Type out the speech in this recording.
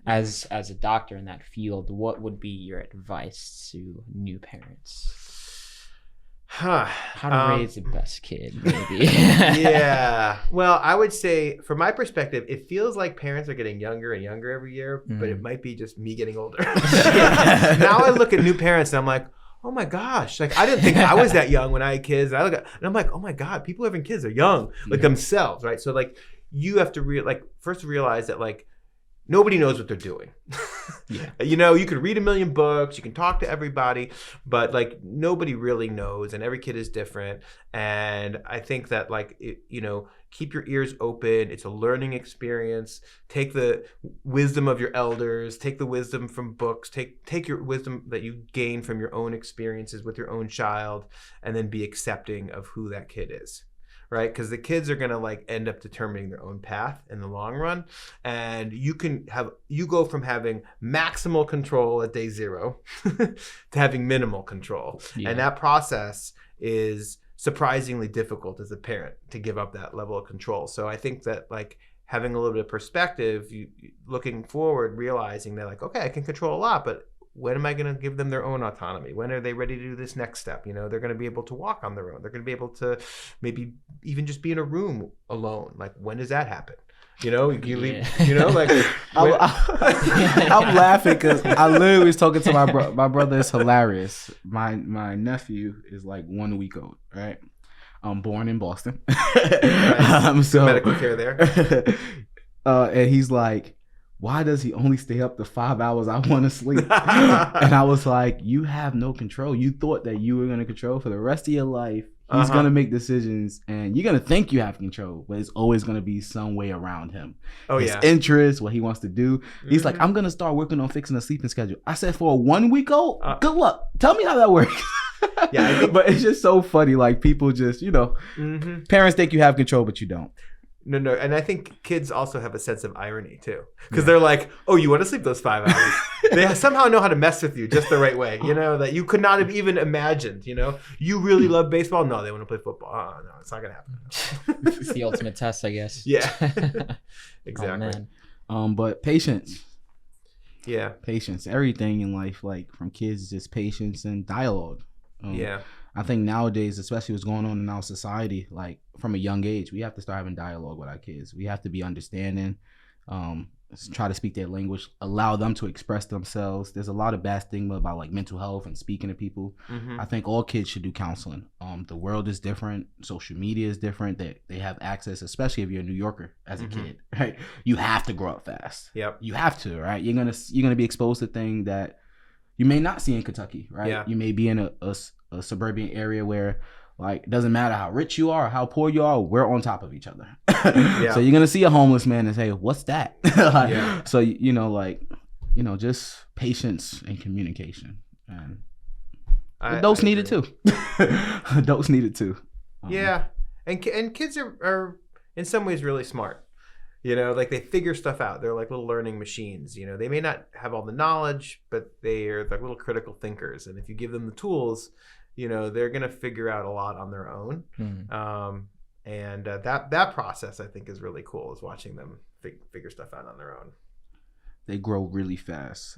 As a doctor in that field, what would be your advice to new parents? Huh. How to raise the best kid, maybe. Yeah. Well, I would say, from my perspective, it feels like parents are getting younger and younger every year, but it might be just me getting older. Now I look at new parents and I'm like, oh my gosh, like I didn't think I was that young when I had kids. And I'm like, oh my God, people having kids are young, like themselves, right? So like you have to first realize that like nobody knows what they're doing. You know, you can read a million books, you can talk to everybody, but like nobody really knows, and every kid is different. And I think that like, you know, keep your ears open. It's a learning experience. Take the wisdom of your elders, take the wisdom from books, take your wisdom that you gain from your own experiences with your own child, and then be accepting of who that kid is. Right? Because the kids are going to like end up determining their own path in the long run. And you go from having maximal control at day 0 to having minimal control. Yeah. And that process is surprisingly difficult as a parent to give up that level of control. So I think that like having a little bit of perspective, looking forward, realizing that like, okay, I can control a lot, but when am I going to give them their own autonomy? When are they ready to do this next step? You know, they're going to be able to walk on their own. They're going to be able to maybe even just be in a room alone. Like, when does that happen? You know, you leave, you know, like. I'm laughing because I literally was talking to my brother. Is hilarious. My nephew is like 1 week old, right? Born in Boston. Nice. So medical care there. And he's like, why does he only stay up to 5 hours? I want to sleep. And I was like, you have no control. You thought that you were going to control for the rest of your life. He's going to make decisions and you're going to think you have control, but it's always going to be some way around him. His interests, what he wants to do. He's like, I'm going to start working on fixing a sleeping schedule. I said, for a 1 week old, good luck. Tell me how that works. Yeah, but it's just so funny. Like people just, you know, parents think you have control, but you don't. No. And I think kids also have a sense of irony too. Because they're like, oh, you want to sleep those 5 hours. They somehow know how to mess with you just the right way, you know, that you could not have even imagined, you know. You really love baseball? No, they want to play football. Oh, no, it's not going to happen. It's the ultimate test, I guess. Yeah. Exactly. But patience. Yeah. Patience. Everything in life, like from kids, is just patience and dialogue. Yeah. I think nowadays, especially what's going on in our society, like from a young age, we have to start having dialogue with our kids. We have to be understanding, try to speak their language, allow them to express themselves. There's a lot of bad stigma about like mental health and speaking to people. I think all kids should do counseling. The world is different. Social media is different. They have access, especially if you're a New Yorker as a kid, right? You have to grow up fast. Yep. You have to, right? You're gonna be exposed to things that you may not see in Kentucky, right? Yeah. You may be in a suburban area where like it doesn't matter how rich you are or how poor you are, we're on top of each other. So you're gonna see a homeless man and say, what's that? So you know, like, you know, just patience and communication. And adults need it too. Adults need it too. Yeah. And kids are in some ways really smart. You know, like they figure stuff out. They're like little learning machines. You know, they may not have all the knowledge, but they are like little critical thinkers. And if you give them the tools, you know, they're going to figure out a lot on their own. And that process, I think, is really cool, is watching them figure stuff out on their own. They grow really fast.